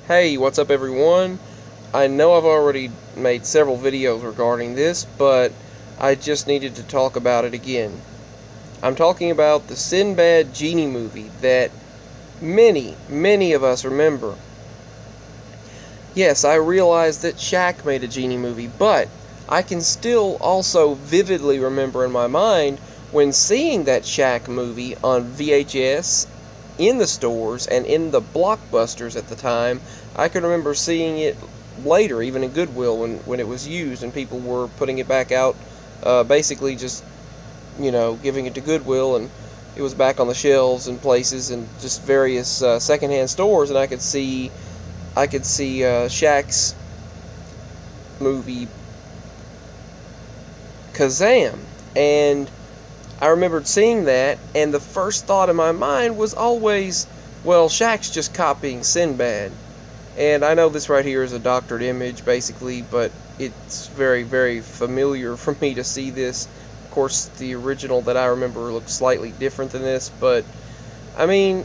Hey, what's up everyone? I know I've already made several videos regarding this, but I just needed to talk about it again. I'm talking about the Sinbad Genie movie that many of us remember. Yes, I realize that Shaq made a Genie movie, but I can still also vividly remember in my mind when seeing that Shaq movie on VHS in the stores and in the blockbusters at the time. I can remember seeing it later, even in Goodwill, when it was used and people were putting it back out, basically just, giving it to Goodwill, and it was back on the shelves and places and just various secondhand stores, and I could see Shaq's movie Khazam, and I remembered seeing that, and the first thought in my mind was always, well, Shaq's just copying Sinbad. And I know this right here is a doctored image, basically, but it's very familiar for me to see this. Of course, the original that I remember looked slightly different than this, but I mean,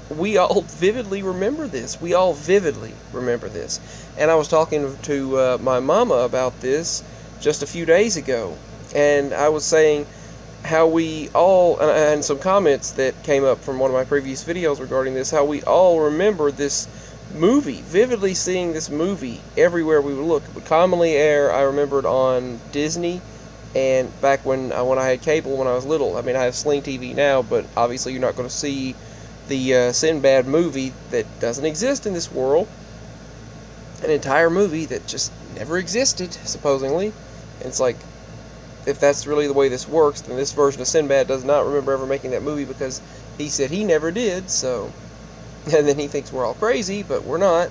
we all vividly remember this. We all vividly remember this. And I was talking to my mama about this just a few days ago, and I was saying how we all, and some comments that came up from one of my previous videos regarding this, how we all remember this movie, vividly seeing this movie everywhere we would look. It would commonly air, I remembered, on Disney, and back when I had cable when I was little. I mean, I have Sling TV now, but obviously you're not going to see the Sinbad movie that doesn't exist in this world. An entire movie that just never existed, supposedly. And it's like, if that's really the way this works, then this version of Sinbad does not remember ever making that movie because he said he never did, so. And then he thinks we're all crazy, but we're not.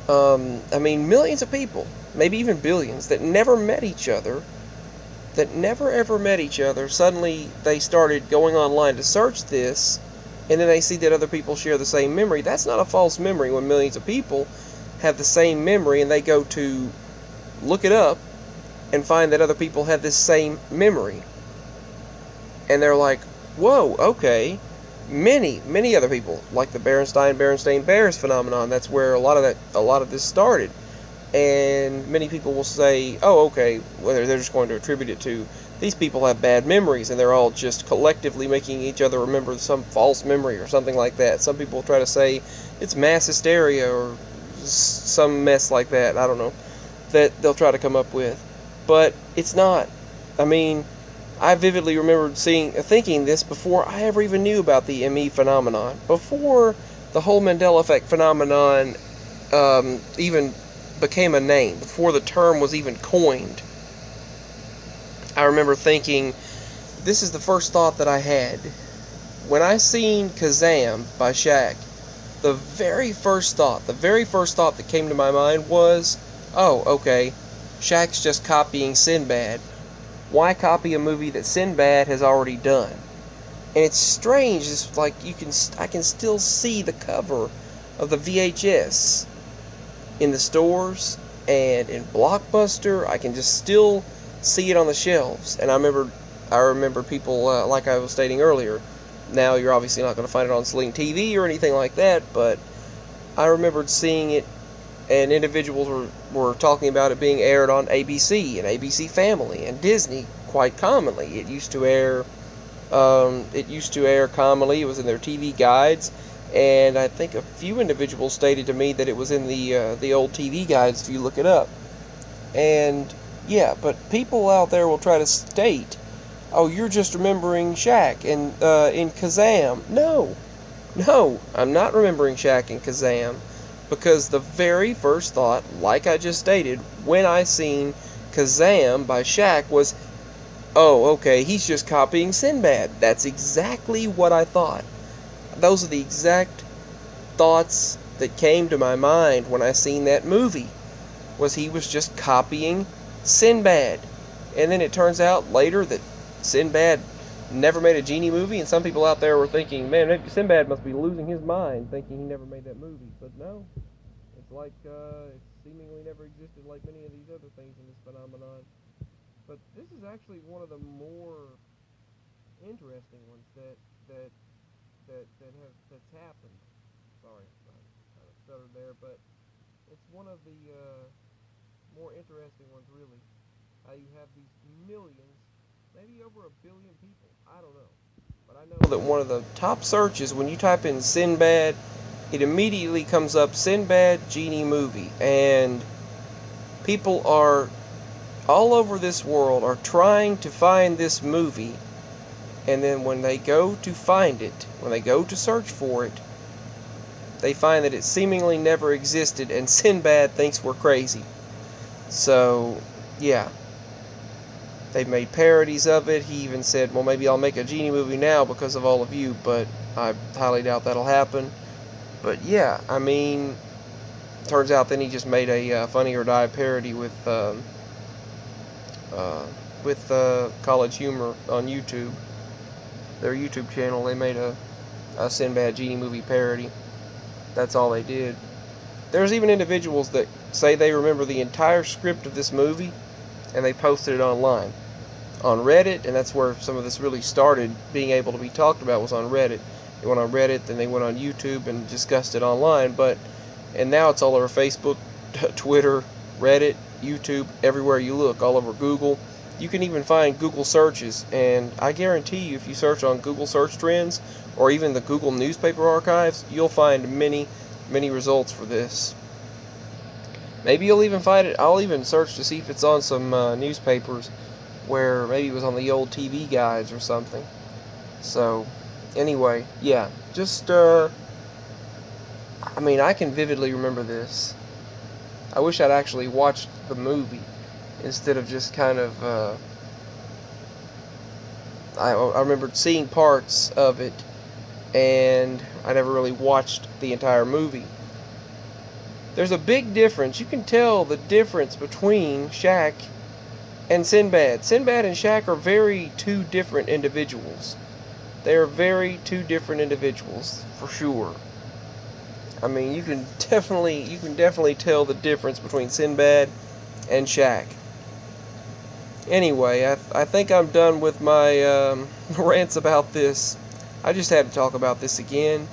I mean, millions of people, maybe even billions, that never met each other, that never ever met each other, suddenly they started going online to search this, and then they see that other people share the same memory. That's not a false memory when millions of people have the same memory and they go to look it up and find that other people have this same memory. And they're like, whoa, okay. Many other people, like the Berenstain-Bears phenomenon. That's where a lot of this started. And many people will say, oh, okay, whether they're just going to attribute it to these people have bad memories and they're all just collectively making each other remember some false memory or something like that. Some people try to say it's mass hysteria or some mess like that. I don't know, that they'll try to come up with. But it's not. I mean, I vividly remembered thinking this before I ever even knew about the ME phenomenon. Before the whole Mandela effect phenomenon even became a name, before the term was even coined, I remember thinking, this is the first thought that I had. When I seen Khazam by Shaq, the very first thought that came to my mind was, oh, okay, Shaq's just copying Sinbad. Why copy a movie that Sinbad has already done? And it's strange. It's like I can still see the cover of the VHS in the stores and in Blockbuster. I can just still see it on the shelves. And I remember people, like I was stating earlier. Now you're obviously not going to find it on Sling TV or anything like that, but I remembered seeing it, and individuals were talking about it being aired on ABC and ABC Family and Disney quite commonly. It used to air commonly. It was in their TV guides, and I think a few individuals stated to me that it was in the old TV guides if you look it up. And yeah, but people out there will try to state, "Oh, you're just remembering Shaq and in Khazam." No, I'm not remembering Shaq and Khazam, because the very first thought, like I just stated, when I seen Khazam by Shaq was, oh, okay, he's just copying Sinbad. That's exactly what I thought. Those are the exact thoughts that came to my mind when I seen that movie, was he was just copying Sinbad. And then it turns out later that Sinbad never made a Genie movie, and some people out there were thinking, man, Sinbad must be losing his mind thinking he never made that movie. But no, it's like it seemingly never existed, like many of these other things in this phenomenon. But this is actually one of the more interesting ones that's happened. Sorry, I'm kind of stuttered there, but it's one of the more interesting ones, really. How you have these millions, maybe over 1 billion people. I don't know. But I know that one of the top searches, when you type in Sinbad, it immediately comes up Sinbad Genie movie. And people are all over this world are trying to find this movie. And then when they go to find it, when they go to search for it, they find that it seemingly never existed, and Sinbad thinks we're crazy. So, yeah. They've made parodies of it. He even said, well, maybe I'll make a Genie movie now because of all of you, but I highly doubt that'll happen. But yeah, I mean, turns out then he just made a Funny or Die parody with College Humor on YouTube. Their YouTube channel, they made a Sinbad Genie movie parody. That's all they did. There's even individuals that say they remember the entire script of this movie, and they posted it online on Reddit, and that's where some of this really started being able to be talked about, was on Reddit. They went on Reddit, then they went on YouTube and discussed it online, and now it's all over Facebook, Twitter, Reddit, YouTube, everywhere you look, all over Google. You can even find Google searches, and I guarantee you, if you search on Google search trends or even the Google newspaper archives, you'll find many, many results for this. Maybe you'll even find it. I'll even search to see if it's on some newspapers, where maybe it was on the old TV guides or something. So, anyway, yeah, just, I mean, I can vividly remember this. I wish I'd actually watched the movie instead of just kind of, I remembered seeing parts of it, and I never really watched the entire movie. There's a big difference. You can tell the difference between Shaq and Sinbad. Sinbad and Shaq are very two different individuals. They are very two different individuals, for sure. I mean, you can definitely tell the difference between Sinbad and Shaq. Anyway, I think I'm done with my rants about this. I just had to talk about this again.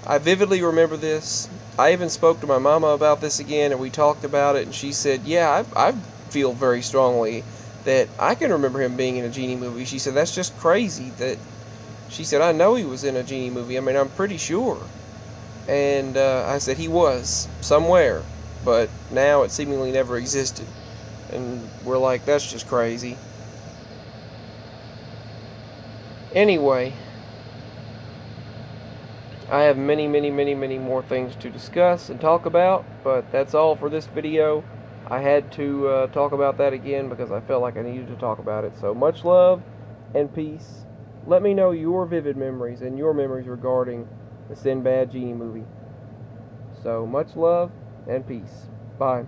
I vividly remember this. I even spoke to my mama about this again, and we talked about it, and she said, yeah, I feel very strongly that I can remember him being in a Genie movie. She said, that's just crazy. She said, I know he was in a Genie movie. I mean, I'm pretty sure. And I said, he was, somewhere. But now it seemingly never existed. And we're like, that's just crazy. Anyway, I have many, many, many, many more things to discuss and talk about, but that's all for this video. I had to talk about that again because I felt like I needed to talk about it. So much love and peace. Let me know your vivid memories and your memories regarding the Sinbad Genie movie. So much love and peace. Bye.